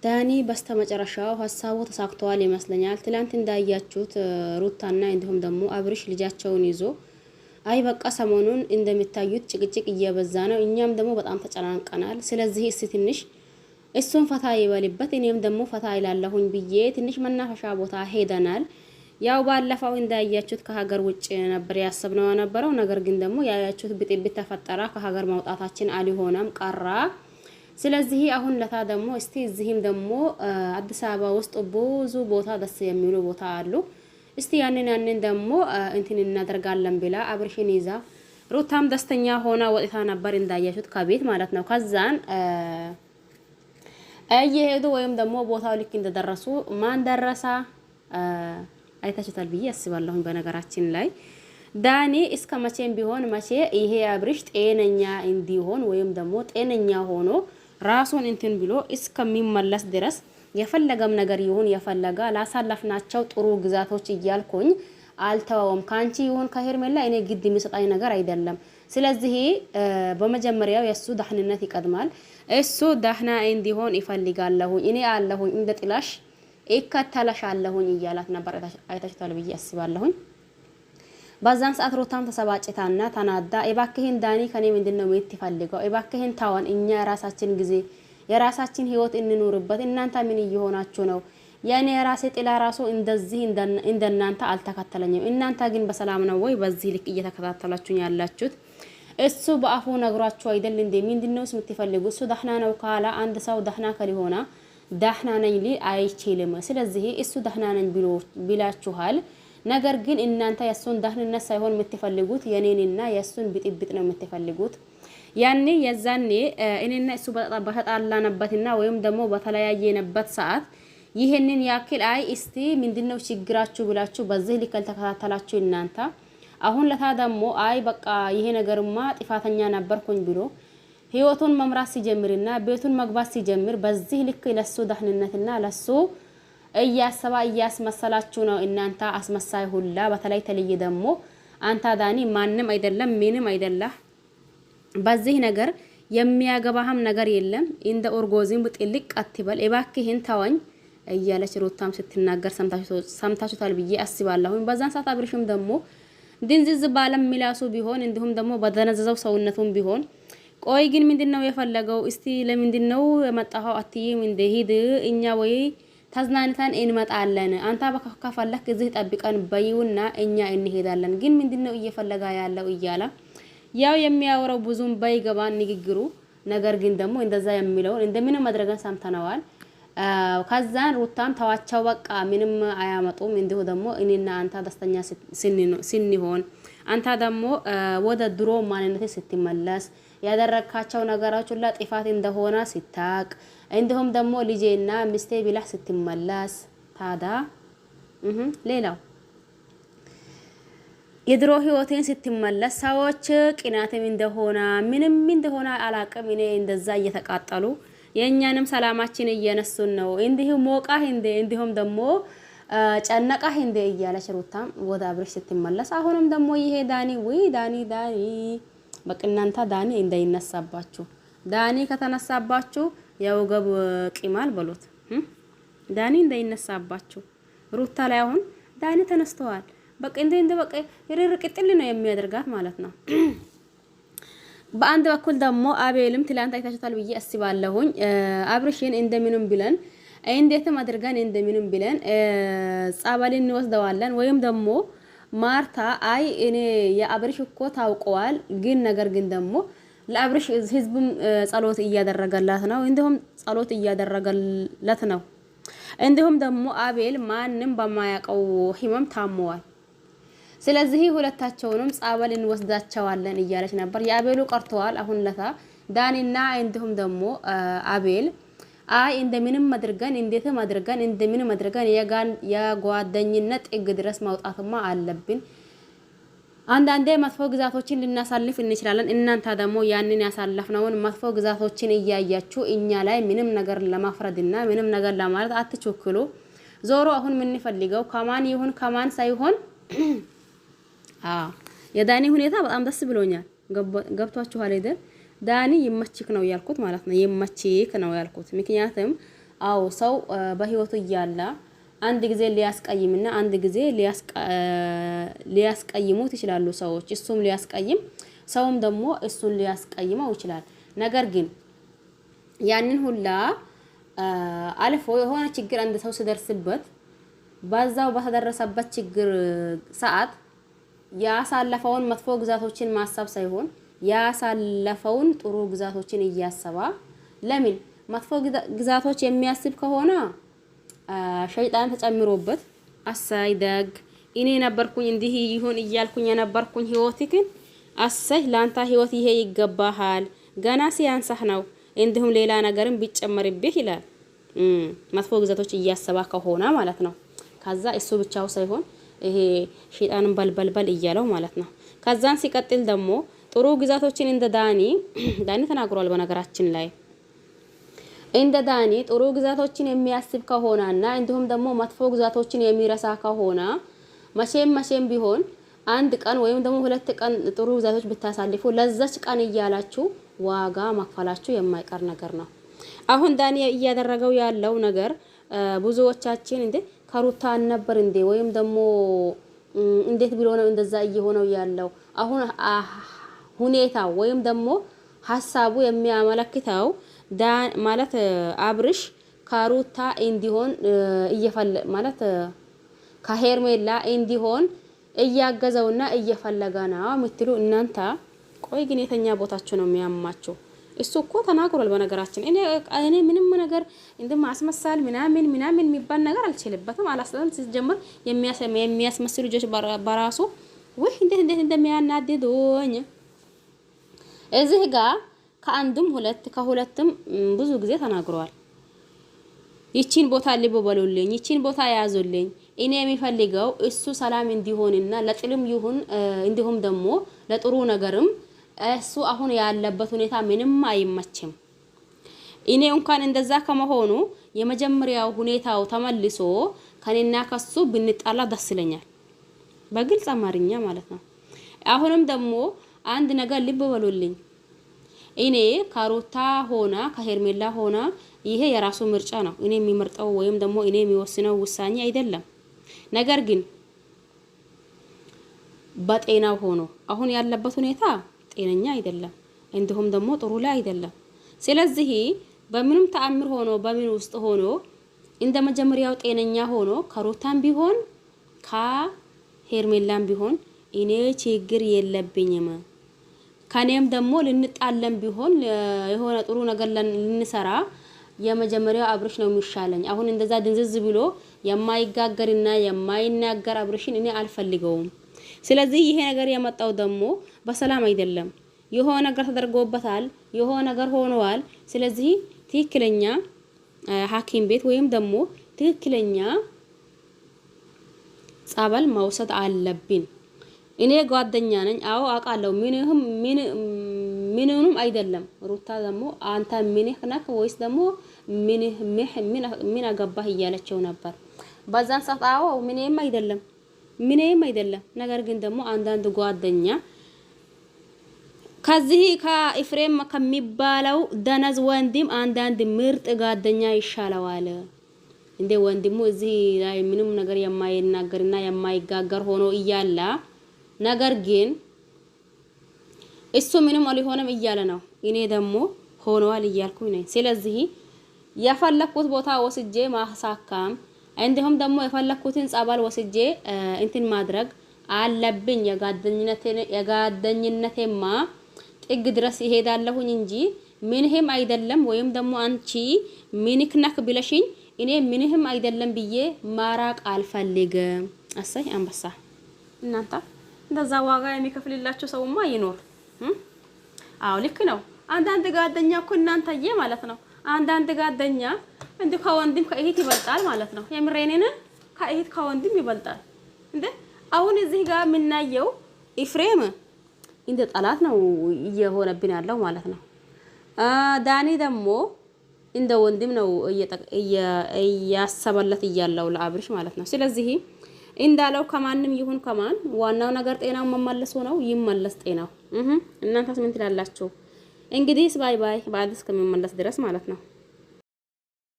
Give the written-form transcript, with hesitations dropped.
ዳኒ በስተመጨረሻው ሀሳቡ ተሳክቷል ይመስለኛል። ትላንት እንዳያችሁት ሩታና እንዲሁም ደግሞ አብርሽ ልጃቸውን ይዞ አይ በቃ ሰሞኑን እንደሚታዩት ጭቅጭቅ እየበዛ ነው፣ እኛም ደግሞ በጣም ተጨናንቀናል። ስለዚህ እስቲ ትንሽ እሱን ፈታ ይበልበት እኔም ደግሞ ፈታ ይላለሁኝ ብዬ ትንሽ መናፈሻ ቦታ ሄደናል። ያው ባለፈው እንዳያችሁት ከሀገር ውጭ ነበር ያሰብነው የነበረው። ነገር ግን ደግሞ ያያችሁት ብጥብጥ ተፈጠረ። ከሀገር ማውጣታችን አልሆነም ቀራ። ስለዚህ አሁን ለታ ደግሞ እስቲ እዚህም ደግሞ አዲስ አበባ ውስጥ ብዙ ቦታ ደስ የሚሉ ቦታ አሉ። እስቲ ያንን ደግሞ እንትን እናደርጋለን ብላ አብርሽን ይዛ ሩታም ደስተኛ ሆና ወጥታ ነበር እንዳያችሁት ከቤት ማለት ነው። ከዛን እየሄዱ ወይም ደግሞ ቦታው ልክ እንደደረሱ ማን ደረሳ አይታችሁታል ብዬ አስባለሁ። በነገራችን ላይ ዳኒ እስከ መቼም ቢሆን መቼ ይሄ አብርሽ ጤነኛ እንዲሆን ወይም ደግሞ ጤነኛ ሆኖ ራሱን እንትን ብሎ እስከሚመለስ ድረስ የፈለገም ነገር ይሁን የፈለጋ ላሳለፍናቸው ጥሩ ግዛቶች እያልኩኝ አልተወውም። ካንቺ ይሁን ከሄርሜላ እኔ ግድ የሚሰጣኝ ነገር አይደለም። ስለዚህ በመጀመሪያው የሱ ደህንነት ይቀድማል። እሱ ደህና እንዲሆን ይፈልጋለሁ። እኔ አለሁኝ እንደ ጥላሽ እከተለሻለሁኝ እያላት ነበር። አይታችኋል ብዬ አስባለሁኝ። በዛን ሰዓት ሩታም ተሰባጭታና ተናዳ እባክህን ዳኒ ከኔ ምንድነው የምትፈልገው? እባክህን ታውን እኛ የራሳችን ጊዜ የራሳችን ህይወት እንኑርበት። እናንተ ምን እየሆናችሁ ነው? ያኔ የራሴ ጥላ ራሱ እንደዚህ እንደናንተ አልተከተለኝም። እናንተ ግን በሰላም ነው ወይ በዚህ ልክ እየተከታተላችሁኝ ያላችሁት? እሱ በአፉ ነግራችሁ አይደል እንዴ? ምንድነው የምትፈልጉ? እሱ ደህና ነው ካላ አንድ ሰው ደህና ከሊሆና ደህና ነኝ ሊ አይችልም። ስለዚህ እሱ ደህና ነኝ ብላችኋል። ነገር ግን እናንተ የሱን ደህንነት ሳይሆን የምትፈልጉት የኔንና የሱን ብጥብጥ ነው የምትፈልጉት። ያኔ የዛኔ እኔና እሱ በተጣላነበትና ወይም ደግሞ በተለያየነበት ሰዓት ይሄንን ያክል አይ እስቲ ምንድነው ችግራችሁ ብላችሁ በዚህ ልክ ተከታተላችሁ እናንተ። አሁን ለታ ደግሞ አይ በቃ ይሄ ነገርማ ጥፋተኛ ነበርኩኝ ብሎ ህይወቱን መምራት ሲጀምርና ቤቱን መግባት ሲጀምር በዚህ ልክ ለሱ ደህንነትና ለሱ እያስመሰላችሁ ነው እናንተ አስመሳይ ሁላ። በተለይ ተለይ ደግሞ አንተ ዳኒ ማንም አይደለም ምንም አይደለም። በዚህ ነገር የሚያገባህም ነገር የለም። እንደ ኦርጎዚም ብጥልቅ አትበል እባክህን ተወኝ እያለች ሩታም ስትናገር ሰምታችሁታል ብዬ አስባለሁ። በዛን ሰዓት አብርሽም ደግሞ ድንዝዝ ባለም ሚላሱ ቢሆን እንዲሁም ደግሞ በደነዘዘው ሰውነቱም ቢሆን ቆይ ግን ምንድነው የፈለገው? እስቲ ለምንድነው የመጣኸው? አትይም እንደ ሂድ እኛ ወይ ተዝናንተን እንመጣለን። አንተ ከፈለክ እዚህ ጠብቀን በይውና እኛ እንሄዳለን። ግን ምንድነው እየፈለጋ ያለው እያለ ያው የሚያወራው ብዙም ባይገባን ንግግሩ፣ ነገር ግን ደግሞ እንደዛ የሚለው እንደምንም ማድረግን ሰምተናል። ከዛን ሩታም ተዋቸው በቃ ምንም አያመጡም። እንዲሁ ደግሞ እኔና አንተ ደስተኛ ስንሆን አንተ ደግሞ ወደ ድሮ ማንነት ስትመለስ ያደረካቸው ነገሮች ሁሉ ጥፋት እንደሆነ ሲታቅ እንዲሁም ደግሞ ልጄና ሚስቴ ቢላህ ስትመለስ ታዳ ሌላው የድሮ ህይወቴን ስትመለስ ሰዎች ቅናትም እንደሆነ ምንም እንደሆነ አላቅም። እኔ እንደዛ እየተቃጠሉ የኛንም ሰላማችን እየነሱን ነው። እንዲሁ ሞቃህ እንዲሁም ደግሞ ጨነቃህ እንደ እያለች ሩታም ወደ አብርሽ ስትመለስ አሁንም ደግሞ ይሄ ዳኒ ወይ ዳኒ በቃ እናንተ ዳኒ እንዳይነሳባችሁ። ዳኒ ከተነሳባችሁ የወገብ ቂማል በሉት። ዳኒ እንዳይነሳባችሁ። ሩታ ላይ አሁን ዳኒ ተነስተዋል። በቃ እንደ በቃ ይርርቅጥል ነው የሚያደርጋት ማለት ነው። በአንድ በኩል ደግሞ አቤልም ትላንት አይታችኋል ብዬ አስባለሁኝ። አብርሽን እንደምንም ብለን እንዴትም አድርገን እንደምንም ብለን ጸበል እንወስደዋለን ወይም ደግሞ ማርታ አይ እኔ የአብርሽ እኮ ታውቀዋል፣ ግን ነገር ግን ደግሞ ለአብርሽ ህዝብም ጸሎት እያደረገላት ነው፣ እንዲሁም ጸሎት እያደረገለት ነው። እንዲሁም ደግሞ አቤል ማንም በማያውቀው ህመም ታሟል። ስለዚህ ሁለታቸውንም ጸበል እንወስዳቸዋለን እያለች ነበር። የአቤሉ ቀርተዋል አሁን ለታ ዳኒና እንዲሁም ደግሞ አቤል አይ እንደምንም አድርገን እንዴትም አድርገን እንደምንም አድርገን የጓደኝነት ጥግ ድረስ ማውጣትማ አለብን። አንዳንዴ መጥፎ ግዛቶችን ልናሳልፍ እንችላለን። እናንተ ደግሞ ያንን ያሳለፍነውን መጥፎ ግዛቶችን እያያችሁ እኛ ላይ ምንም ነገር ለማፍረድና ምንም ነገር ለማለት አትቸኩሉ። ዞሮ አሁን ምን ፈልገው ከማን ይሁን ከማን ሳይሆን የዳኒ ሁኔታ በጣም ደስ ብሎኛል። ገብቷችኋል አይደል? ዳኒ ይመችክ ነው ያልኩት ማለት ነው። ይመችክ ነው ያልኩት ምክንያቱም አው ሰው በህይወቱ እያለ አንድ ጊዜ ሊያስቀይምና አንድ ጊዜ ሊያስቀይሙት ይችላሉ ሰዎች እሱም ሊያስቀይም ሰውም ደግሞ እሱን ሊያስቀይመው ይችላል ነገር ግን ያንን ሁላ አልፎ የሆነ ችግር አንድ ሰው ሲደርስበት ባዛው በተደረሰበት ችግር ሰዓት ያሳለፈውን መጥፎ ግዛቶችን ማሰብ ሳይሆን ያሳለፈውን ጥሩ ግዛቶችን እያሰባ ለምን መጥፎ ግዛቶች የሚያስብ ከሆነ ሸይጣን ተጨምሮበት አሳይደግ እኔ ነበርኩኝ እንዲህ ይሁን እያልኩኝ የነበርኩኝ ህይወትክን አሰይ ላንታ ህይወት ይሄ ይገባሃል ገና ሲያንሳህ ነው እንዲሁም ሌላ ነገርን ቢጨመርብህ ይላል መጥፎ ግዛቶች እያሰባ ከሆነ ማለት ነው ከዛ እሱ ብቻው ሳይሆን ይሄ ሸይጣንን በልበልበል እያለው ማለት ነው ከዛን ሲቀጥል ደግሞ ጥሩ ግዛቶችን እንደ ዳኒ ተናግሯል በነገራችን ላይ እንደ ዳኒ ጥሩ ግዛቶችን የሚያስብ ከሆነና እንዲሁም ደግሞ መጥፎ ግዛቶችን የሚረሳ ከሆነ መቼም ቢሆን አንድ ቀን ወይም ደግሞ ሁለት ቀን ጥሩ ግዛቶች ብታሳልፉ ለዛች ቀን እያላችሁ ዋጋ ማክፈላችሁ የማይቀር ነገር ነው አሁን ዳኒ እያደረገው ያለው ነገር ብዙዎቻችን እንደ ከሩታ ነበር እንደ ወይም ደግሞ እንዴት ብሎ ነው እንደዛ እየሆነው ያለው አሁን ሁኔታው ወይም ደግሞ ሐሳቡ የሚያመለክተው ማለት አብርሽ ከሩታ እንዲሆን ማለት ከሄርሜላ እንዲሆን እያገዘውና እየፈለገ ነው ምትሉ እናንተ ቆይ ግን የተኛ ቦታችሁ ነው የሚያማችሁ እሱ እኮ ተናግሯል በነገራችን እኔ ምንም ነገር እንደማስመሳል ምናምን የሚባል ነገር አልችልበትም አላስተም ሲጀምር የሚያስመስሉ ልጆች በራሱ ወይ እንዴት እንደሚያናድዱኝ እዚህ ጋር ከአንድም ከሁለትም ብዙ ጊዜ ተናግሯል ይቺን ቦታ ልብ በሉልኝ ይቺን ቦታ ያዙልኝ እኔ የሚፈልገው እሱ ሰላም እንዲሆንና ለጥልም ይሁን እንዲሁም ደግሞ ለጥሩ ነገርም እሱ አሁን ያለበት ሁኔታ ምንም አይመችም እኔ እንኳን እንደዛ ከመሆኑ የመጀመሪያው ሁኔታው ተመልሶ ከኔና ከሱ ብንጣላ ደስ ይለኛል በግልጽ አማርኛ ማለት ነው አሁንም ደግሞ አንድ ነገር ልብ በሉልኝ እኔ ካሮታ ሆና ከሄርሜላ ሆና ይሄ የራሱ ምርጫ ነው እኔ የሚመርጠው ወይም ደግሞ እኔ የሚወስነው ውሳኔ አይደለም ነገር ግን በጤናው ሆኖ አሁን ያለበት ሁኔታ ጤነኛ አይደለም እንዲሁም ደግሞ ጥሩ ላይ አይደለም ስለዚህ በምንም ተአምር ሆኖ በምን ውስጥ ሆኖ እንደ መጀመሪያው ጤነኛ ሆኖ ከሩታም ቢሆን ከሄርሜላም ቢሆን እኔ ችግር የለብኝም ከኔም ደግሞ ልንጣለም ቢሆን የሆነ ጥሩ ነገር ልንሰራ የመጀመሪያው አብርሽ ነው የሚሻለኝ አሁን እንደዛ ድንዝዝ ብሎ የማይጋገርና የማይናገር አብርሽን እኔ አልፈልገውም ስለዚህ ይሄ ነገር የመጣው ደግሞ በሰላም አይደለም የሆነ ነገር ተደርጎበታል የሆነ ነገር ሆኗል ስለዚህ ትክክለኛ ሐኪም ቤት ወይም ደግሞ ትክክለኛ ጸበል መውሰድ አለብን እኔ ጓደኛ ነኝ አዎ አቃለው ምንንም አይደለም ሩታ ደግሞ አንተ ምንህ ነክ ወይስ ደግሞ ምን አገባህ እያለችው ነበር በዛን ሰዓት አዎ ምንም አይደለም ነገር ግን ደግሞ አንዳንድ ጓደኛ ከዚህ ከኤፍሬም ከሚባለው ደነዝ ወንድም አንዳንድ ምርጥ ጓደኛ ይሻለዋል እንደ ወንድሙ እዚህ ላይ ምንም ነገር የማይናገርና የማይጋገር ሆኖ እያለ ነገር ግን እሱ ምንም አልሆነም እያለ ነው እኔ ደግሞ ሆኗል እያልኩኝ ነኝ ስለዚህ የፈለኩት ቦታ ወስጄ ማሳካም እንዲሁም ደግሞ የፈለኩትን ጸባል ወስጄ እንትን ማድረግ አለብኝ የጓደኝነቴማ ጥግ ድረስ ይሄዳለሁኝ እንጂ ምንህም አይደለም ወይም ደግሞ አንቺ ምንክነክ ብለሽኝ እኔ ምንህም አይደለም ብዬ ማራቅ አልፈልግም አሰይ አንበሳ እናንተ እንደዛ ዋጋ የሚከፍልላችሁ ሰውማ ይኖር አው ልክ ነው አንዳንድ ጓደኛ እኮ እናንተዬ ማለት ነው አንዳንድ ጓደኛ እንደ ከወንድም ከእህት ይበልጣል ማለት ነው የምሬኔን ከእህት ከወንድም ይበልጣል እንዴ አሁን እዚህ ጋር ምናየው ኤፍሬም እንደ ጠላት ነው እየሆነብን ያለው ማለት ነው ዳኒ ደግሞ እንደ ወንድም ነው እያሰበለት እያለው ለአብርሽ ማለት ነው ስለዚህ እንዳለው ከማንም ይሁን ከማን ዋናው ነገር ጤናው መመለሱ ነው ይመለስ ጤናው እናንተስ ምን ትላላችሁ እንግዲህ ባይ ባይ ባድስ ከመመለስ ድረስ ማለት ነው